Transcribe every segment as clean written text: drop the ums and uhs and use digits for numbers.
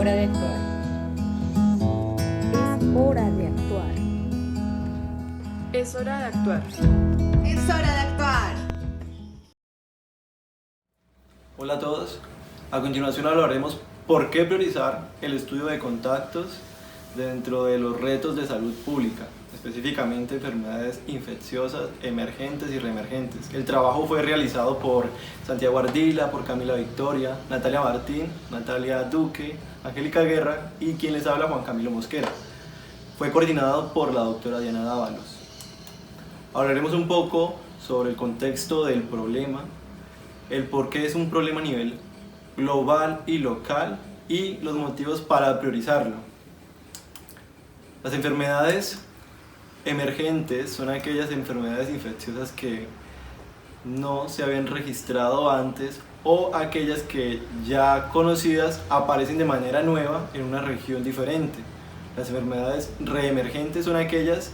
hora de actuar. Es hora de actuar. Es hora de actuar. Es hora de actuar. Hola a todos. A continuación hablaremos por qué priorizar el estudio de contactos dentro de los retos de salud pública, específicamente enfermedades infecciosas, emergentes y reemergentes. El trabajo fue realizado por Santiago Ardila, por Camila Victoria, Natalia Martín, Natalia Duque, Angélica Guerra y quien les habla, Juan Camilo Mosquera. Fue coordinado por la doctora Diana Dávalos. Hablaremos un poco sobre el contexto del problema, el por qué es un problema a nivel global y local y los motivos para priorizarlo. Las enfermedades emergentes son aquellas enfermedades infecciosas que no se habían registrado antes o aquellas que ya conocidas aparecen de manera nueva en una región diferente. Las enfermedades reemergentes son aquellas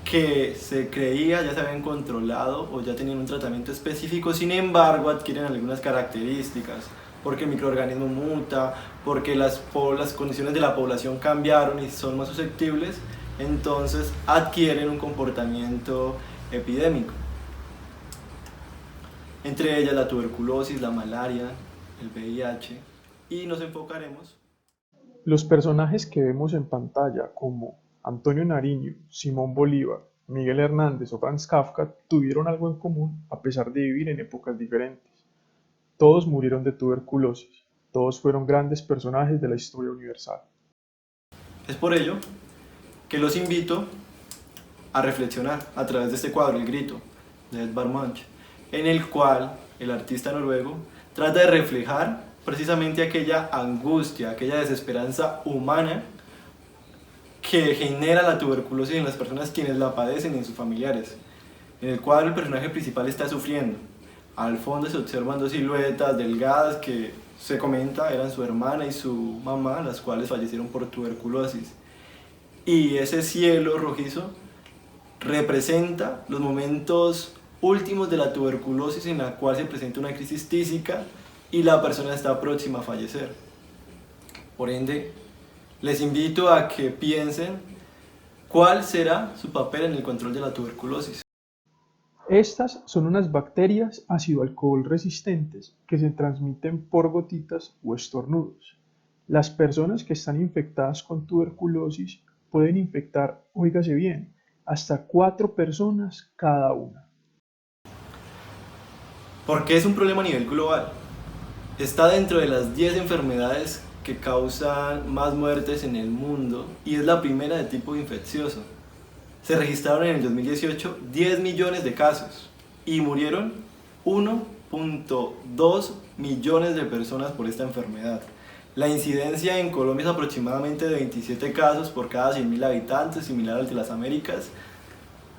que se creía ya se habían controlado o ya tenían un tratamiento específico, sin embargo adquieren algunas características, porque el microorganismo muta, porque las condiciones de la población cambiaron y son más susceptibles, entonces adquieren un comportamiento epidémico. Entre ellas la tuberculosis, la malaria, el VIH, y nos enfocaremos. Los personajes que vemos en pantalla como Antonio Nariño, Simón Bolívar, Miguel Hernández o Franz Kafka tuvieron algo en común a pesar de vivir en épocas diferentes. Todos murieron de tuberculosis, todos fueron grandes personajes de la historia universal. Es por ello que los invito a reflexionar a través de este cuadro, El Grito, de Edvard Munch, en el cual el artista noruego trata de reflejar precisamente aquella angustia, aquella desesperanza humana que genera la tuberculosis en las personas quienes la padecen y en sus familiares. En el cuadro el personaje principal está sufriendo. Al fondo se observan dos siluetas delgadas que se comenta eran su hermana y su mamá, las cuales fallecieron por tuberculosis. Y ese cielo rojizo representa los momentos últimos de la tuberculosis en la cual se presenta una crisis tísica y la persona está próxima a fallecer. Por ende, les invito a que piensen cuál será su papel en el control de la tuberculosis. Estas son unas bacterias ácido-alcohol resistentes que se transmiten por gotitas o estornudos. Las personas que están infectadas con tuberculosis pueden infectar, óigase bien, hasta 4 personas cada una. ¿Por qué es un problema a nivel global? Está dentro de las 10 enfermedades que causan más muertes en el mundo y es la primera de tipo infeccioso. Se registraron en el 2018 10 millones de casos y murieron 1.2 millones de personas por esta enfermedad. La incidencia en Colombia es aproximadamente de 27 casos por cada 100.000 habitantes, similar al de las Américas,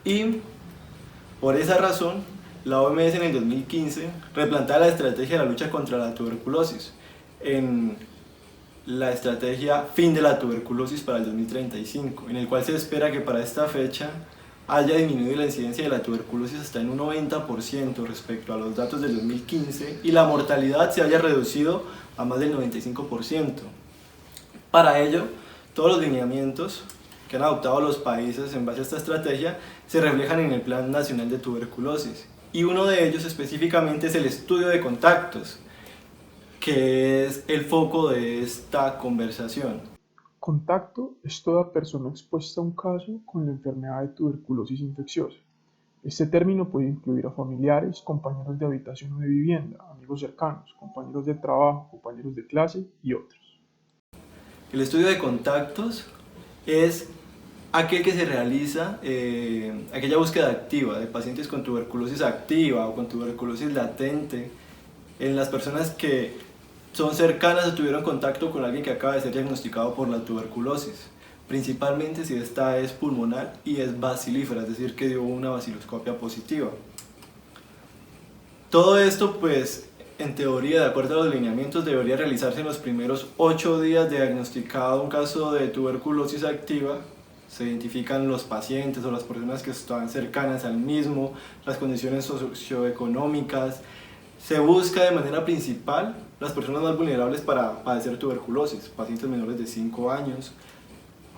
y por esa razón la OMS en el 2015 replantea la estrategia de la lucha contra la tuberculosis en la estrategia Fin de la Tuberculosis para el 2035, en el cual se espera que para esta fecha haya disminuido la incidencia de la tuberculosis hasta en un 90% respecto a los datos del 2015 y la mortalidad se haya reducido a más del 95%. Para ello, todos los lineamientos que han adoptado los países en base a esta estrategia se reflejan en el Plan Nacional de Tuberculosis y uno de ellos específicamente es el estudio de contactos, que es el foco de esta conversación. Contacto es toda persona expuesta a un caso con la enfermedad de tuberculosis infecciosa. Este término puede incluir a familiares, compañeros de habitación o de vivienda, amigos cercanos, compañeros de trabajo, compañeros de clase y otros. El estudio de contactos es aquel que se realiza, aquella búsqueda activa de pacientes con tuberculosis activa o con tuberculosis latente en las personas que son cercanas o tuvieron contacto con alguien que acaba de ser diagnosticado por la tuberculosis, principalmente si esta es pulmonar y es bacilífera, es decir, que dio una baciloscopia positiva. Todo esto, pues, en teoría, de acuerdo a los lineamientos, debería realizarse en los primeros 8 días de diagnosticado un caso de tuberculosis activa. Se identifican los pacientes o las personas que están cercanas al mismo, las condiciones socioeconómicas, Se busca de manera principal las personas más vulnerables para padecer tuberculosis, pacientes menores de 5 años,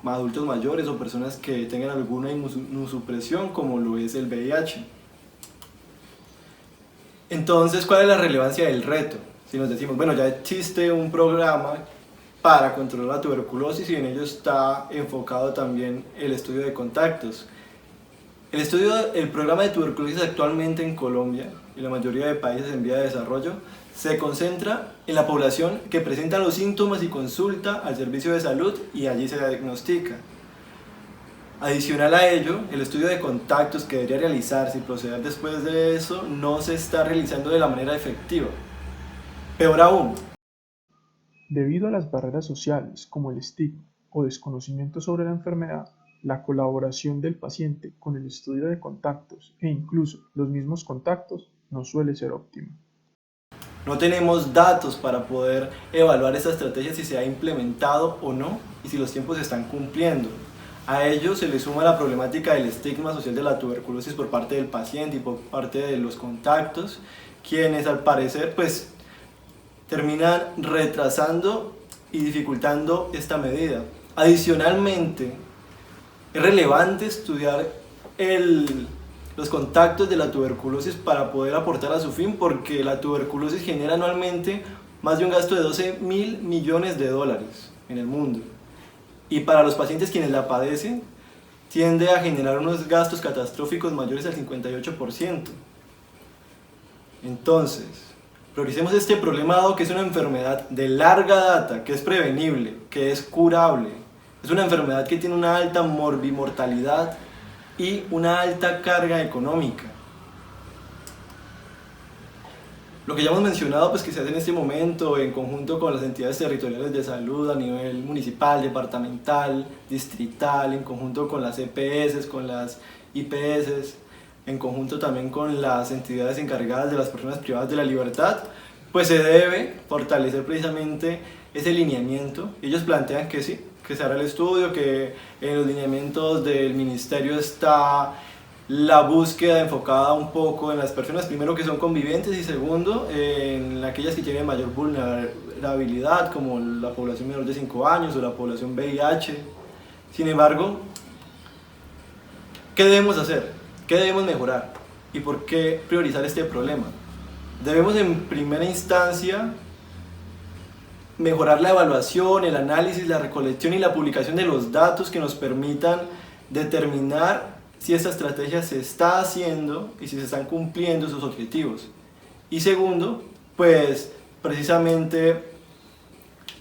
adultos mayores o personas que tengan alguna inmunosupresión como lo es el VIH. Entonces, ¿cuál es la relevancia del reto? Si nos decimos, bueno, ya existe un programa para controlar la tuberculosis y en ello está enfocado también el estudio de contactos. El programa de tuberculosis actualmente en Colombia y la mayoría de países en vía de desarrollo se concentra en la población que presenta los síntomas y consulta al servicio de salud y allí se diagnostica. Adicional a ello, el estudio de contactos que debería realizarse y proceder después de eso no se está realizando de la manera efectiva. Peor aún, Debido a las barreras sociales como el estigma o desconocimiento sobre la enfermedad, la colaboración del paciente con el estudio de contactos e incluso los mismos contactos no suele ser óptima. no tenemos datos para poder evaluar esta estrategia si se ha implementado o no y si los tiempos se están cumpliendo. A ello se le suma la problemática del estigma social de la tuberculosis por parte del paciente y por parte de los contactos, quienes al parecer terminan retrasando y dificultando esta medida. Adicionalmente, es relevante estudiar los contactos de la tuberculosis para poder aportar a su fin, porque la tuberculosis genera anualmente más de un gasto de 12.000 millones de dólares en el mundo. Y para los pacientes quienes la padecen, tiende a generar unos gastos catastróficos mayores al 58%. Entonces, prioricemos este problema dado que es una enfermedad de larga data, que es prevenible, que es curable. Es una enfermedad que tiene una alta morbimortalidad y una alta carga económica. Lo que ya hemos mencionado, que se hace en este momento en conjunto con las entidades territoriales de salud a nivel municipal, departamental, distrital, en conjunto con las EPS, con las IPS, en conjunto también con las entidades encargadas de las personas privadas de la libertad, se debe fortalecer precisamente ese lineamiento. Ellos plantean que sí, que se hará el estudio, que en los lineamientos del ministerio está la búsqueda enfocada un poco en las personas, primero que son conviventes y segundo en aquellas que tienen mayor vulnerabilidad, como la población menor de 5 años o la población VIH. Sin embargo, ¿qué debemos hacer? ¿Qué debemos mejorar? ¿Y por qué priorizar este problema? Debemos en primera instancia mejorar la evaluación, el análisis, la recolección y la publicación de los datos que nos permitan determinar si esta estrategia se está haciendo y si se están cumpliendo sus objetivos. Y segundo, precisamente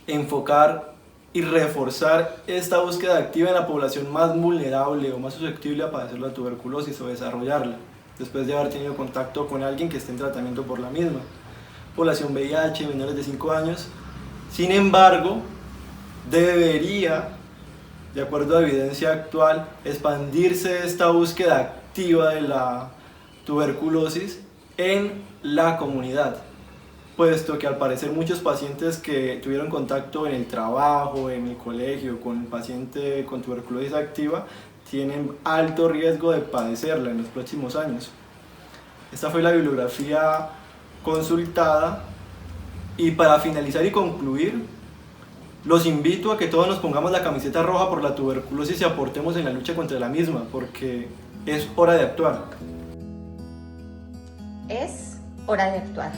enfocar y reforzar esta búsqueda activa en la población más vulnerable o más susceptible a padecer la tuberculosis o desarrollarla, después de haber tenido contacto con alguien que esté en tratamiento por la misma. Población VIH, menores de 5 años. Sin embargo, debería, de acuerdo a evidencia actual, expandirse esta búsqueda activa de la tuberculosis en la comunidad, puesto que al parecer muchos pacientes que tuvieron contacto en el trabajo, en el colegio, con un paciente con tuberculosis activa, tienen alto riesgo de padecerla en los próximos años. Esta fue la bibliografía consultada y para finalizar y concluir, los invito a que todos nos pongamos la camiseta roja por la tuberculosis y aportemos en la lucha contra la misma, porque es hora de actuar. Es hora de actuar.